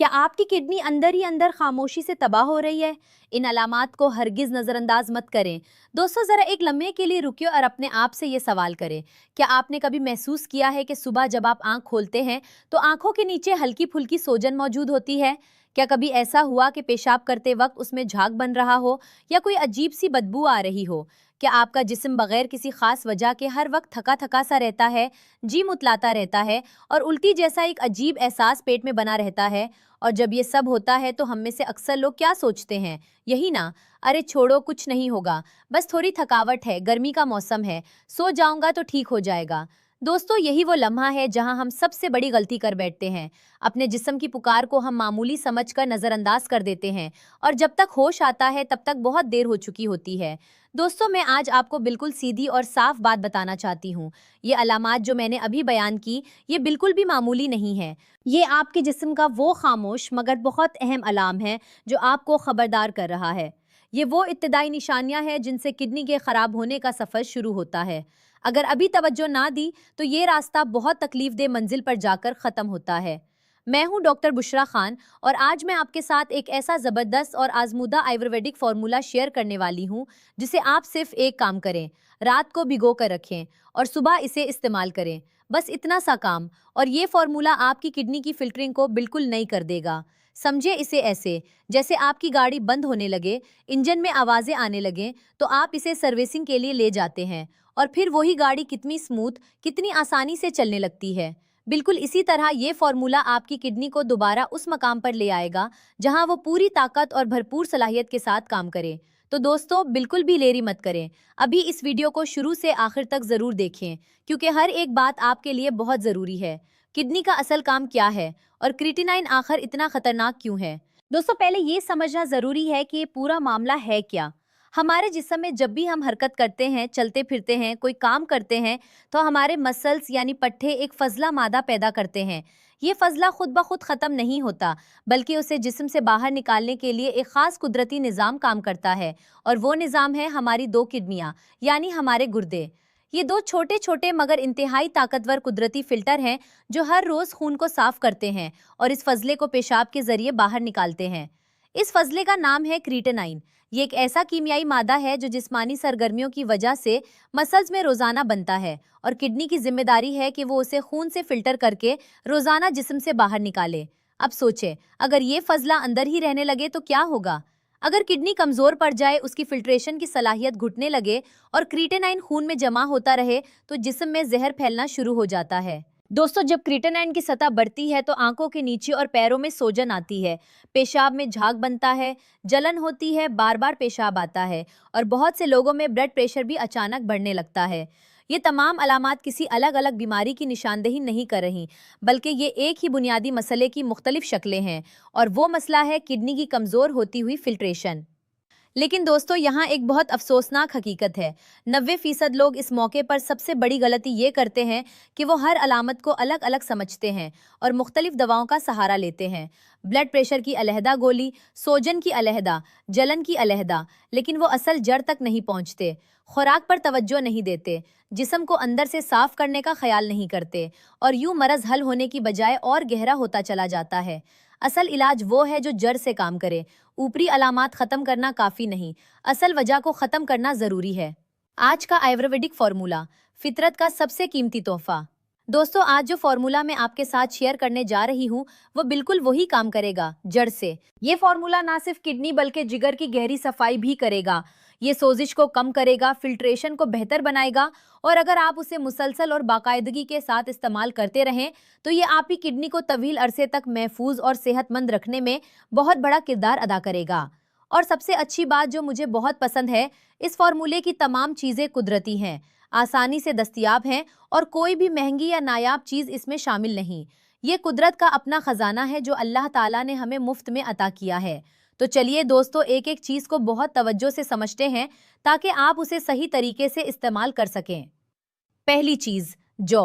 क्या आपकी किडनी अंदर ही अंदर खामोशी से तबाह हो रही है? इन अलामात को हरगिज नजरअंदाज मत करें। दोस्तों, जरा एक लम्हे के लिए रुकिए और अपने आप से ये सवाल करें, क्या आपने कभी महसूस किया है कि सुबह जब आप आंख खोलते हैं तो आंखों के नीचे हल्की फुल्की सोजन मौजूद होती है? क्या कभी ऐसा हुआ कि पेशाब करते वक्त उसमें झाग बन रहा हो या कोई अजीब सी बदबू आ रही हो? क्या आपका जिस्म बगैर किसी खास वजह के हर वक्त थका थका सा रहता है, जी मुतलाता रहता है और उल्टी जैसा एक अजीब एहसास पेट में बना रहता है? और जब ये सब होता है तो हम में से अक्सर लोग क्या सोचते हैं? यही ना, अरे छोड़ो, कुछ नहीं होगा, बस थोड़ी थकावट है, गर्मी का मौसम है, सो जाऊंगा तो ठीक हो जाएगा। दोस्तों, यही वो लम्हा है जहां हम सबसे बड़ी गलती कर बैठते हैं। अपने जिस्म की पुकार को हम मामूली समझकर नज़रअंदाज कर देते हैं और जब तक होश आता है तब तक बहुत देर हो चुकी होती है। दोस्तों, मैं आज आपको बिल्कुल सीधी और साफ बात बताना चाहती हूँ। ये अलामात जो मैंने अभी बयान की, ये बिल्कुल भी मामूली नहीं है। ये आपके जिस्म का वो खामोश मगर बहुत अहम अलार्म है जो आपको खबरदार कर रहा है। ये वो इब्तिदाई निशानियां हैं जिनसे किडनी के खराब होने का सफ़र शुरू होता है। अगर अभी तवज्जो ना दी तो ये रास्ता बहुत तकलीफ मंजिल पर जाकर ख़त्म होता है। मैं हूं डॉक्टर बुशरा खान और आज मैं आपके साथ एक ऐसा ज़बरदस्त और आजमूदा आयुर्वेदिक फार्मूला शेयर करने वाली हूं जिसे आप सिर्फ एक काम करें, रात को भिगो कर रखें और सुबह इसे इस्तेमाल करें। बस इतना सा काम, और ये फार्मूला आपकी किडनी की फिल्टरिंग को बिल्कुल नई कर देगा। समझे इसे ऐसे, जैसे आपकी गाड़ी बंद होने लगे, इंजन में आवाज़ें आने लगें तो आप इसे सर्विसिंग के लिए ले जाते हैं और फिर वही गाड़ी कितनी स्मूथ, कितनी आसानी से चलने लगती है। बिल्कुल इसी तरह ये फार्मूला आपकी किडनी को दोबारा उस मकाम पर ले आएगा जहां वो पूरी ताकत और भरपूर सलाहियत के साथ काम करे। तो दोस्तों, बिल्कुल भी लेरी मत करें, अभी इस वीडियो को शुरू से आखिर तक ज़रूर देखें क्योंकि हर एक बात आपके लिए बहुत ज़रूरी है। किडनी का असल काम क्या है और क्रिएटिनिन आखिर इतना खतरनाक क्यों है? दोस्तों, पहले ये समझना ज़रूरी है कि ये पूरा मामला है क्या। हमारे जिस्म में जब भी हम हरकत करते हैं, चलते फिरते हैं, कोई काम करते हैं, तो हमारे मसल्स यानी पट्टे एक फजला मादा पैदा करते हैं। ये फजला खुद ब खुद ख़त्म नहीं होता, बल्कि उसे जिस्म से बाहर निकालने के लिए एक ख़ास कुदरती निज़ाम काम करता है, और वो निज़ाम है हमारी दो किडनियाँ यानी हमारे गुर्दे। ये दो छोटे छोटे मगर इंतहाई ताकतवर कुदरती फ़िल्टर हैं जो हर रोज़ खून को साफ़ करते हैं और इस फजले को पेशाब के ज़रिए बाहर निकालते हैं। इस फजले का नाम है क्रिएटिनिन। ये एक ऐसा कीमियाई मादा है जो जिस्मानी सरगर्मियों की वजह से मसल्स में रोजाना बनता है और किडनी की जिम्मेदारी है कि वो उसे खून से फिल्टर करके रोजाना जिस्म से बाहर निकाले। अब सोचे, अगर ये फजला अंदर ही रहने लगे तो क्या होगा? अगर किडनी कमजोर पड़ जाए, उसकी फिल्ट्रेशन की सलाहियत घुटने लगे और क्रिएटिनिन खून में जमा होता रहे तो जिस्म में जहर फैलना शुरू हो जाता है। दोस्तों, जब क्रिएटिनिन की सतह बढ़ती है तो आंखों के नीचे और पैरों में सोजन आती है, पेशाब में झाग बनता है, जलन होती है, बार बार पेशाब आता है और बहुत से लोगों में ब्लड प्रेशर भी अचानक बढ़ने लगता है। ये तमाम अलामात किसी अलग अलग बीमारी की निशानदेही नहीं कर रही, बल्कि ये एक ही बुनियादी मसले की मुख्तलिफ शक्लें हैं, और वो मसला है किडनी की कमज़ोर होती हुई फिल्ट्रेशन। लेकिन दोस्तों, यहाँ एक बहुत अफसोसनाक हकीकत है। 90% लोग इस मौके पर सबसे बड़ी गलती ये करते हैं कि वो हर अलामत को अलग अलग समझते हैं और मुख्तलिफ दवाओं का सहारा लेते हैं। ब्लड प्रेशर की अलहदा गोली, सोजन की अलहदा, जलन की अलहदा, लेकिन वो असल जड़ तक नहीं पहुँचते। खुराक पर तवज्जो नहीं देते, जिस्म को अंदर से साफ करने का ख्याल नहीं करते, और यूं मरज़ हल होने की बजाय और गहरा होता चला जाता है। असल इलाज वो है जो जड़ से काम करे। ऊपरी अलामात ख़त्म करना काफ़ी नहीं, असल वजह को ख़त्म करना ज़रूरी है। आज का आयुर्वेदिक फार्मूला, फितरत का सबसे कीमती तोहफा। दोस्तों, आज जो फार्मूला मैं आपके साथ शेयर करने जा रही हूँ वो बिल्कुल वही काम करेगा, जड़ से। ये फार्मूला ना सिर्फ किडनी बल्कि जिगर की गहरी सफाई भी करेगा। ये सोजिश को कम करेगा, फिल्ट्रेशन को बेहतर बनाएगा, और अगर आप उसे मुसलसल और बाकायदगी के साथ इस्तेमाल करते रहें तो ये आपकी किडनी को तवील अरसे तक महफूज और सेहतमंद रखने में बहुत बड़ा किरदार अदा करेगा। और सबसे अच्छी बात जो मुझे बहुत पसंद है, इस फार्मूले की तमाम चीज़ें कुदरती हैं, आसानी से दस्तयाब हैं और कोई भी महंगी या नायाब चीज़ इसमें शामिल नहीं। ये कुदरत का अपना ख़जाना है जो अल्लाह ताला ने हमें मुफ्त में अता किया है। तो चलिए दोस्तों, एक एक चीज़ को बहुत तवज्जो से समझते हैं ताकि आप उसे सही तरीके से इस्तेमाल कर सकें। पहली चीज़, जौ,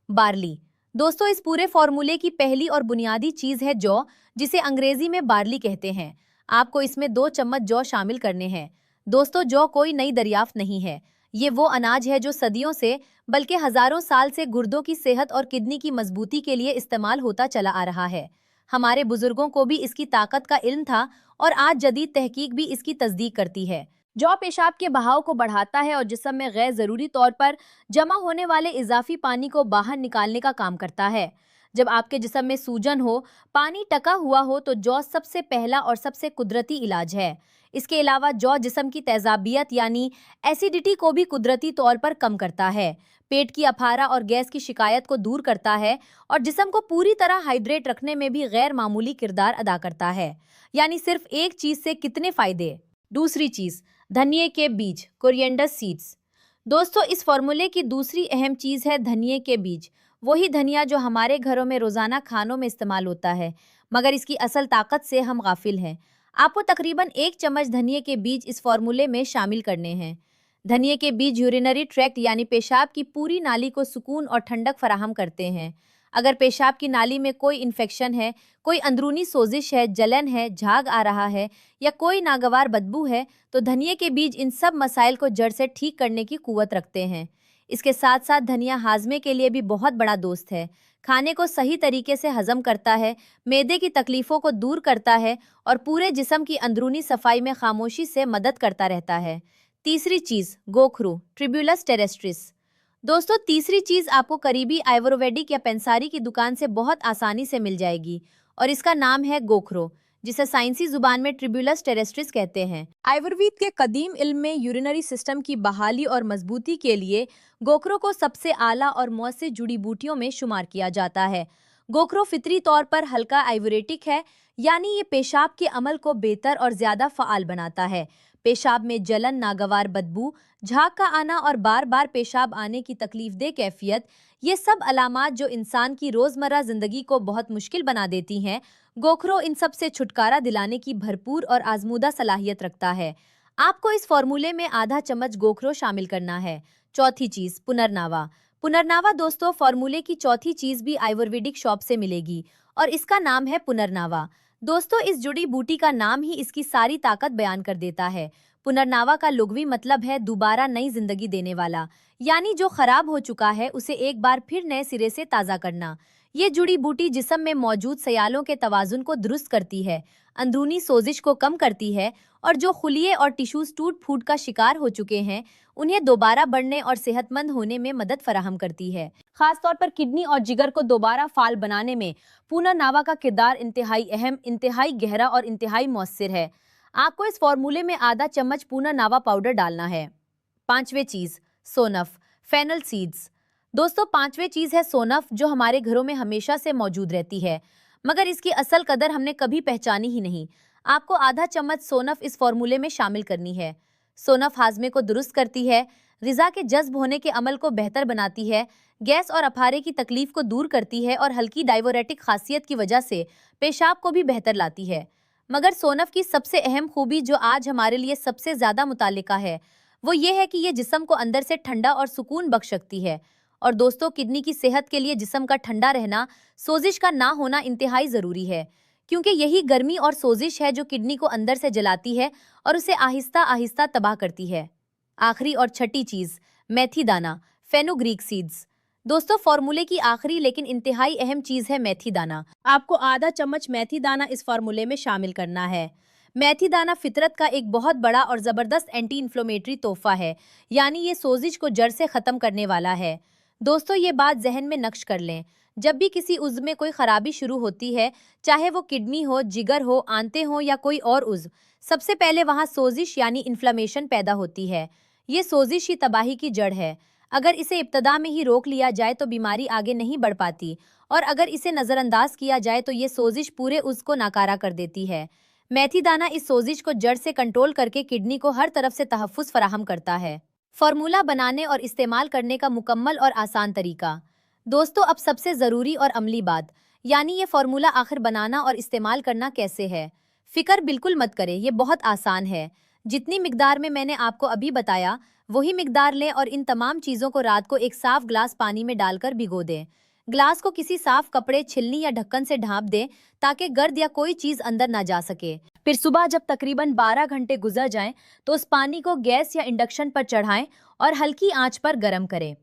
बार्ली। दोस्तों, इस पूरे फार्मूले की पहली और बुनियादी चीज़ है जौ, जिसे अंग्रेज़ी में बार्ली कहते हैं। आपको इसमें 2 चम्मच जौ शामिल करने हैं। दोस्तों, जौ कोई नई दरियाफ्त नहीं है। ये वो अनाज है जो सदियों से, बल्कि हज़ारों साल से गुर्दों की सेहत और किडनी की मजबूती के लिए इस्तेमाल होता चला आ रहा है। हमारे बुजुर्गों को भी इसकी ताकत का इल्म था और आज जदीद तहकीक भी इसकी तस्दीक करती है। जौ पेशाब के बहाव को बढ़ाता है और जिस्म में गैर ज़रूरी तौर पर जमा होने वाले इजाफी पानी को बाहर निकालने का काम करता है। जब आपके जिस्म में सूजन हो, पानी टका हुआ हो, तो जौ सबसे पहला और सबसे कुदरती इलाज है। इसके अलावा जौ जिस्म की तेजाबियत यानी एसिडिटी को भी कुदरती तौर पर कम करता है, पेट की अफारा और गैस की शिकायत को दूर करता है और जिस्म को पूरी तरह हाइड्रेट रखने में भी गैर मामूली किरदार अदा करता है। यानी सिर्फ एक चीज से कितने फायदे। दूसरी चीज, धनिये के बीज, कोरिएंडर सीड्स। दोस्तों, इस फॉर्मूले की दूसरी अहम चीज है धनिये के बीज। वही धनिया जो हमारे घरों में रोजाना खानों में इस्तेमाल होता है, मगर इसकी असल ताकत से हम गाफिल हैं। आपको तकरीबन 1 चम्मच धनिये के बीज इस फॉर्मूले में शामिल करने हैं। धनिये के बीज यूरिनरी ट्रैक्ट यानी पेशाब की पूरी नाली को सुकून और ठंडक फराहम करते हैं। अगर पेशाब की नाली में कोई इन्फेक्शन है, कोई अंदरूनी सोजिश है, जलन है, झाग आ रहा है या कोई नागवार बदबू है, तो धनिये के बीज इन सब मसाइल को जड़ से ठीक करने की कुव्वत रखते हैं। इसके साथ साथ धनिया हाजमे के लिए भी बहुत बड़ा दोस्त है। खाने को सही तरीके से हजम करता है, मैदे की तकलीफों को दूर करता है और पूरे जिस्म की अंदरूनी सफाई में खामोशी से मदद करता रहता है। तीसरी चीज, गोखरू, ट्रिब्यूलस टेरेस्ट्रिस। दोस्तों, तीसरी चीज आपको करीबी आयुर्वेदिक या पेंसारी की दुकान से बहुत आसानी से मिल जाएगी और इसका नाम है गोखरो, जिसे साइंसी जुबान में ट्रिब्यूलस टेरेस्ट्रिस कहते हैं। आयुर्वेद के कदीम इल्म में यूरिनरी सिस्टम की बहाली और मजबूती के लिए गोखरो को सबसे आला और मौसर जुड़ी बूटियों में शुमार किया जाता है। गोखरो फितरी तौर पर हल्का आयुरेटिक है, यानी ये पेशाब के अमल को बेहतर और ज्यादा फ़ाल बनाता है। पेशाब में जलन, नागवार बदबू, झाग का आना और बार बार पेशाब आने की तकलीफदेह कैफियत, ये सब अलामात जो इंसान की रोज़मर्रा ज़िंदगी को बहुत मुश्किल बना देती हैं, गोखरो इन सब से छुटकारा दिलाने की भरपूर और आजमूदा सलाहियत रखता है। आपको इस फॉर्मूले में आधा चम्मच गोखरो शामिल करना है। चौथी चीज़, पुनर्नावा। पुनर्नावा दोस्तों, फॉर्मूले की चौथी चीज़ भी आयुर्वेदिक शॉप से मिलेगी और इसका नाम है पुनर्नावा। दोस्तों, इस जुड़ी बूटी का नाम ही इसकी सारी ताकत बयान कर देता है। पुनर्नावा का लुग़वी मतलब है दोबारा नई जिंदगी देने वाला, यानी जो खराब हो चुका है उसे एक बार फिर नए सिरे से ताज़ा करना। ये जुड़ी बूटी जिस्म में मौजूद सयालों के तवाजुन को दुरुस्त करती है, अंदरूनी सोजिश को कम करती है और जो खुलिये और टिश्यूज टूट फूट का शिकार हो चुके हैं उन्हें दोबारा बढ़ने और सेहतमंद होने में मदद फराहम करती है। खास तौर पर किडनी और जिगर को दोबारा फाल बनाने में पुनर्नावा का किरदार इंतहाई अहम, इंतहाई गहरा और इंतहाई मौसर है। आपको इस फॉर्मूले में आधा चम्मच पुनर्नावा पाउडर डालना है। पांचवें चीज, सोनफ, फेनल सीड्स। दोस्तों, पांचवें चीज है सोनफ, जो हमारे घरों में हमेशा से मौजूद रहती है, मगर इसकी असल कदर हमने कभी पहचानी ही नहीं। आपको आधा चम्मच सोनफ इस फॉर्मूले में शामिल करनी है। सोनफ हाजमे को दुरुस्त करती है, ग़िज़ा के जज्ब होने के अमल को बेहतर बनाती है, गैस और अफारे की तकलीफ को दूर करती है और हल्की डायवोरेटिक खासियत की वजह से पेशाब को भी बेहतर लाती है। मगर सोनफ की सबसे अहम खूबी जो आज हमारे लिए सबसे ज़्यादा मुतालिका है, वो ये है कि ये जिस्म को अंदर से ठंडा और सुकून बख्श सकती है। और दोस्तों, किडनी की सेहत के लिए जिस्म का ठंडा रहना, सोजिश का ना होना इंतहाई ज़रूरी है, क्योंकि यही गर्मी और सोजिश है जो किडनी को अंदर से जलाती है और उसे आहिस्ता आहिस्ता तबाह करती है। आखिरी और छठी चीज़, मेथी दाना, फेनुग्रीक सीड्स। दोस्तों, फॉर्मूले की आखिरी लेकिन इंतहाई अहम चीज़ है मेथी दाना। आपको आधा चम्मच मेथी दाना इस फॉर्मूले में शामिल करना है। मेथी दाना फितरत का एक बहुत बड़ा और ज़बरदस्त एंटी इन्फ्लेमेटरी तोहफा है, यानी ये सोजिश को जड़ से ख़त्म करने वाला है। दोस्तों, ये बात जहन में नक्श कर लें, जब भी किसी उज़्व में कोई ख़राबी शुरू होती है, चाहे वो किडनी हो, जिगर हो, आंतें हों या कोई और उज़्व, सबसे पहले वहाँ सोजिश यानी इन्फ्लेमेशन पैदा होती है। ये सोजिश ही तबाही की जड़ है। अगर इसे इब्तदा में ही रोक लिया जाए तो बीमारी आगे नहीं बढ़ पाती, और अगर इसे नज़रअंदाज किया जाए तो ये सोजिश पूरे उज़्व को नाकारा कर देती है। मेथी दाना इस सोजिश को जड़ से कंट्रोल करके किडनी को हर तरफ से तहफ़्फ़ुज़ फराहम करता है। फार्मूला बनाने और इस्तेमाल करने का मुकम्मल और आसान तरीका। दोस्तों, अब सबसे ज़रूरी और अमली बात, यानी ये फार्मूला आखिर बनाना और इस्तेमाल करना कैसे है। फ़िक्र बिल्कुल मत करें, ये बहुत आसान है। जितनी मिकदार में मैंने आपको अभी बताया, वही मिकदार लें और इन तमाम चीज़ों को रात को एक साफ़ ग्लास पानी में डालकर भिगो दें। ग्लास को किसी साफ़ कपड़े, छिलनी या ढक्कन से ढाँप दें ताकि गर्द या कोई चीज़ अंदर ना जा सके। फिर सुबह जब तकरीबन 12 घंटे गुजर जाएं, तो उस पानी को गैस या इंडक्शन पर चढ़ाएं और हल्की आंच पर गर्म करें।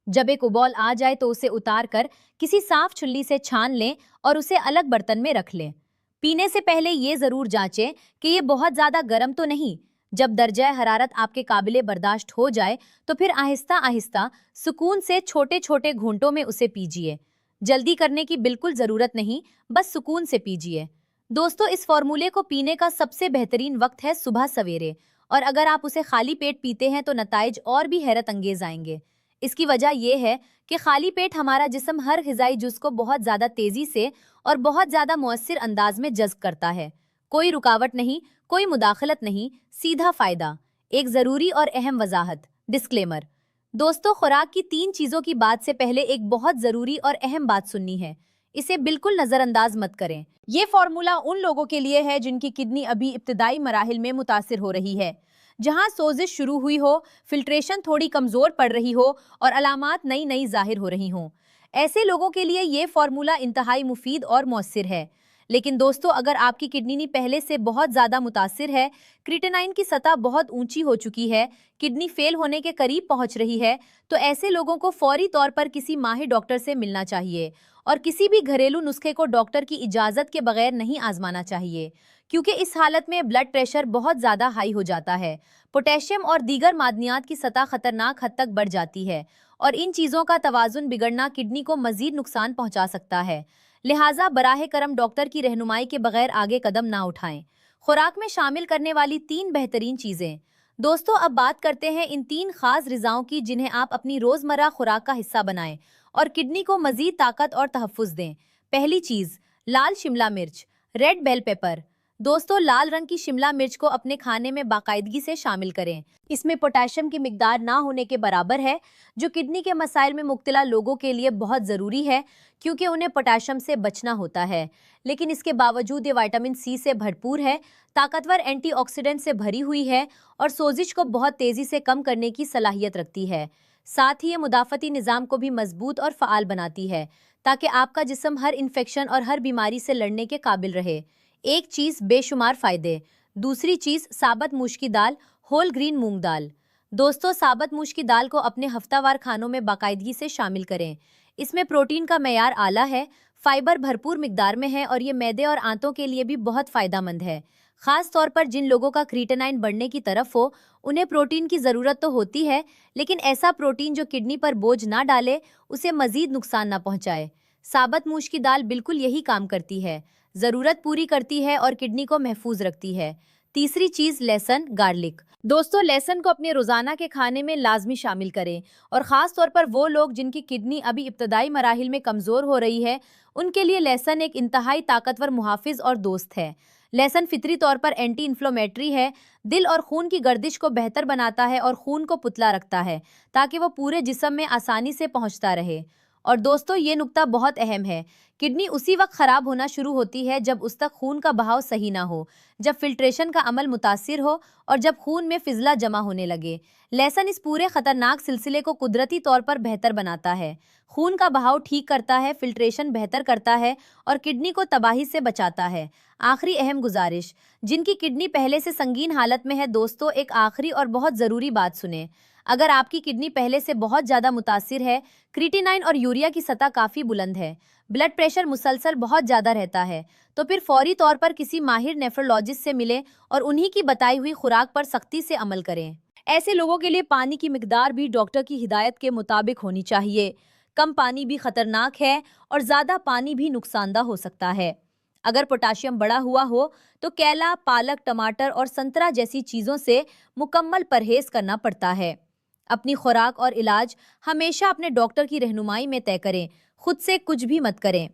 जब एक उबाल आ जाए तो उसे उतार कर किसी साफ छुल्ली से छान लें और उसे अलग बर्तन में रख लें। पीने से पहले ये जरूर जांचें कि ये बहुत ज्यादा गर्म तो नहीं। जब दर्जा हरारत आपके काबिले बर्दाश्त हो जाए तो फिर आहिस्ता आहिस्ता सुकून से छोटे छोटे घूंटों में उसे पीजिए। जल्दी करने की बिल्कुल जरूरत नहीं, बस सुकून से पीजिए। दोस्तों, इस फॉर्मूले को पीने का सबसे बेहतरीन वक्त है सुबह सवेरे, और अगर आप उसे खाली पेट पीते हैं तो नताइज और भी हैरत अंगेज आएंगे। इसकी वजह यह है कि खाली पेट हमारा जिस्म हर ग़िज़ाई जुज़ को बहुत ज़्यादा तेज़ी से और बहुत ज़्यादा मुअस्सिर अंदाज में जज़्ब करता है। कोई रुकावट नहीं, कोई मुदाखलत नहीं, सीधा फ़ायदा। एक ज़रूरी और अहम वजाहत, डिस्क्लेमर। दोस्तों, खुराक की 3 चीज़ों की बात से पहले एक बहुत ज़रूरी और अहम बात सुननी है। इसे बिल्कुल नज़रअंदाज मत करें। ये फार्मूला उन लोगों के लिए है जिनकी किडनी अभी इब्तिदाई मराहिल में मुतासिर हो रही है, जहां सोजिश शुरू हुई हो, फिल्ट्रेशन थोड़ी कमज़ोर पड़ रही हो और अलामात नई नई जाहिर हो रही हों। ऐसे लोगों के लिए ये फार्मूला इंतहाई मुफीद और मौसर है। लेकिन दोस्तों, अगर आपकी किडनी पहले से बहुत ज़्यादा मुतासिर है, क्रिएटिनिन की सतह बहुत ऊंची हो चुकी है, किडनी फेल होने के करीब पहुंच रही है, तो ऐसे लोगों को फौरी तौर पर किसी माहिर डॉक्टर से मिलना चाहिए और किसी भी घरेलू नुस्खे को डॉक्टर की इजाज़त के बगैर नहीं आजमाना चाहिए, क्योंकि इस हालत में ब्लड प्रेशर बहुत ज़्यादा हाई हो जाता है, पोटेशियम और दीगर मादनियात की सतह खतरनाक हद तक बढ़ जाती है और इन चीज़ों का तवाज़ुन बिगड़ना किडनी को मज़ीद नुकसान पहुंचा सकता है। लिहाजा बराह करम डॉक्टर की रहनुमाई के बगैर आगे कदम ना उठाएं। खुराक में शामिल करने वाली 3 बेहतरीन चीज़ें। दोस्तों, अब बात करते हैं इन 3 खास ग़िज़ाओं की जिन्हें आप अपनी रोज़मर्रा खुराक का हिस्सा बनाएं और किडनी को मज़ीद ताकत और तहफ़्फ़ुज़ दें। पहली चीज़, लाल शिमला मिर्च, रेड बेल पेपर। दोस्तों, लाल रंग की शिमला मिर्च को अपने खाने में बाकायदगी से शामिल करें। इसमें पोटेशियम की मिकदार ना होने के बराबर है, जो किडनी के मसाइल में मुब्तला लोगों के लिए बहुत ज़रूरी है, क्योंकि उन्हें पोटेशियम से बचना होता है। लेकिन इसके बावजूद ये विटामिन सी से भरपूर है, ताकतवर एंटीऑक्सीडेंट से भरी हुई है और सोजिश को बहुत तेज़ी से कम करने की सलाहियत रखती है। साथ ही ये मुदाफ़ती निज़ाम को भी मजबूत और फ़आल बनाती है, ताकि आपका जिस्म हर इन्फेक्शन और हर बीमारी से लड़ने के काबिल रहे। एक चीज़, बेशुमार फ़ायदे। दूसरी चीज़, साबत मूंग की दाल, होल ग्रीन मूंग दाल। दोस्तों, साबत मूंग की दाल को अपने हफ्तावार खानों में बाकायदगी से शामिल करें। इसमें प्रोटीन का मेयार आला है, फाइबर भरपूर मिकदार में है और ये मैदे और आंतों के लिए भी बहुत फ़ायदेमंद है। ख़ास तौर पर जिन लोगों का क्रिएटिनिन बढ़ने की तरफ हो, उन्हें प्रोटीन की ज़रूरत तो होती है, लेकिन ऐसा प्रोटीन जो किडनी पर बोझ ना डाले, उसे मज़ीद नुकसान ना पहुँचाए। साबत मूंग की दाल बिल्कुल यही काम करती है, ज़रूरत पूरी करती है और किडनी को महफूज रखती है। तीसरी चीज़, लहसुन, गार्लिक। दोस्तों, लहसुन को अपने रोज़ाना के खाने में लाजमी शामिल करें और ख़ास तौर पर वो लोग जिनकी किडनी अभी इब्तदाई मराहिल में कमज़ोर हो रही है, उनके लिए लहसुन एक इंतहाई ताकतवर मुहाफ़िज़ और दोस्त है। लहसुन फितरी तौर पर एंटी इन्फ्लेमेटरी है, दिल और खून की गर्दिश को बेहतर बनाता है और खून को पुतला रखता है, ताकि वो पूरे जिस्म में आसानी से पहुंचता रहे। और दोस्तों, ये नुक्ता बहुत अहम है, किडनी उसी वक्त ख़राब होना शुरू होती है जब उस तक खून का बहाव सही ना हो, जब फिल्ट्रेशन का अमल मुतासिर हो और जब खून में फिजला जमा होने लगे। लहसुन इस पूरे ख़तरनाक सिलसिले को कुदरती तौर पर बेहतर बनाता है, खून का बहाव ठीक करता है, फिल्ट्रेशन बेहतर करता है और किडनी को तबाही से बचाता है। आखिरी अहम गुजारिश, जिनकी किडनी पहले से संगीन हालत में है, दोस्तों, एक आखिरी और बहुत ज़रूरी बात सुने। अगर आपकी किडनी पहले से बहुत ज़्यादा मुतासिर है, क्रिएटिनिन और यूरिया की सतह काफ़ी बुलंद है, ब्लड प्रेशर मुसलसल बहुत ज़्यादा रहता है, तो फिर फौरी तौर पर किसी माहिर नेफ्रोलॉजिस्ट से मिलें और उन्हीं की बताई हुई खुराक पर सख्ती से अमल करें। ऐसे लोगों के लिए पानी की मिकदार भी डॉक्टर की हिदायत के मुताबिक होनी चाहिए। कम पानी भी खतरनाक है और ज़्यादा पानी भी नुकसानदा हो सकता है। अगर पोटाशियम बढ़ा हुआ हो तो केला, पालक, टमाटर और संतरा जैसी चीज़ों से मुकम्मल परहेज़ करना पड़ता है। अपनी खुराक और इलाज हमेशा अपने डॉक्टर की रहनुमाई में तय करें, खुद से कुछ भी मत करें।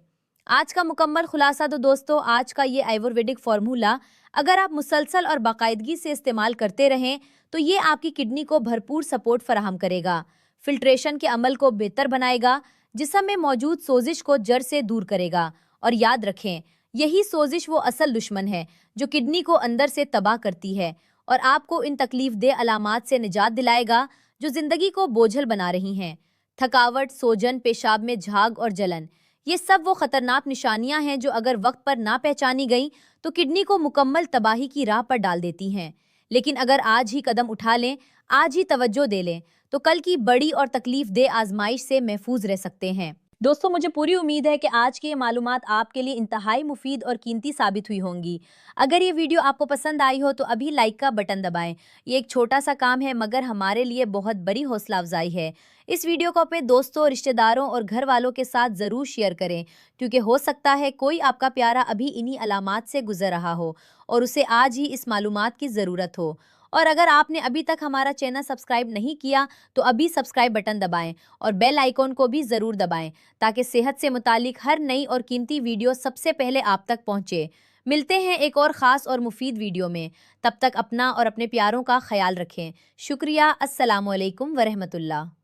आज का मुकम्मल खुलासा तो दोस्तों, आज का ये आयुर्वेदिक फार्मूला अगर आप मुसलसल और बाकायदगी से इस्तेमाल करते रहें तो ये आपकी किडनी को भरपूर सपोर्ट फराहम करेगा, फिल्ट्रेशन के अमल को बेहतर बनाएगा, जिस्म में मौजूद सोजिश को जड़ से दूर करेगा। और याद रखें, यही सोजिश वो असल दुश्मन है जो किडनी को अंदर से तबाह करती है और आपको इन तकलीफ दे अलामात से निजात दिलाएगा जो जिंदगी को बोझल बना रही हैं। थकावट, सोजन, पेशाब में झाग और जलन, ये सब वो खतरनाक निशानियां हैं जो अगर वक्त पर ना पहचानी गई तो किडनी को मुकम्मल तबाही की राह पर डाल देती हैं। लेकिन अगर आज ही कदम उठा लें, आज ही तवज्जो दे लें, तो कल की बड़ी और तकलीफ दे आजमाइश से महफूज रह सकते हैं। दोस्तों, मुझे पूरी उम्मीद है कि आज की ये मालूमात आपके लिए इंतहाई मुफीद और कीमती साबित हुई होंगी। अगर ये वीडियो आपको पसंद आई हो तो अभी लाइक का बटन दबाएं। ये एक छोटा सा काम है मगर हमारे लिए बहुत बड़ी हौसला अफजाई है। इस वीडियो को अपने दोस्तों, रिश्तेदारों और घर वालों के साथ ज़रूर शेयर करें, क्योंकि हो सकता है कोई आपका प्यारा अभी इन्हीं अलामात से गुजर रहा हो और उसे आज ही इस मालूमात की ज़रूरत हो। और अगर आपने अभी तक हमारा चैनल सब्सक्राइब नहीं किया तो अभी सब्सक्राइब बटन दबाएं और बेल आइकॉन को भी ज़रूर दबाएं, ताकि सेहत से मुतालिक हर नई और कीमती वीडियो सबसे पहले आप तक पहुंचे। मिलते हैं एक और ख़ास और मुफीद वीडियो में। तब तक अपना और अपने प्यारों का ख्याल रखें। शुक्रिया। अस्सलामु अलैकुम वरहमतुल्लाह।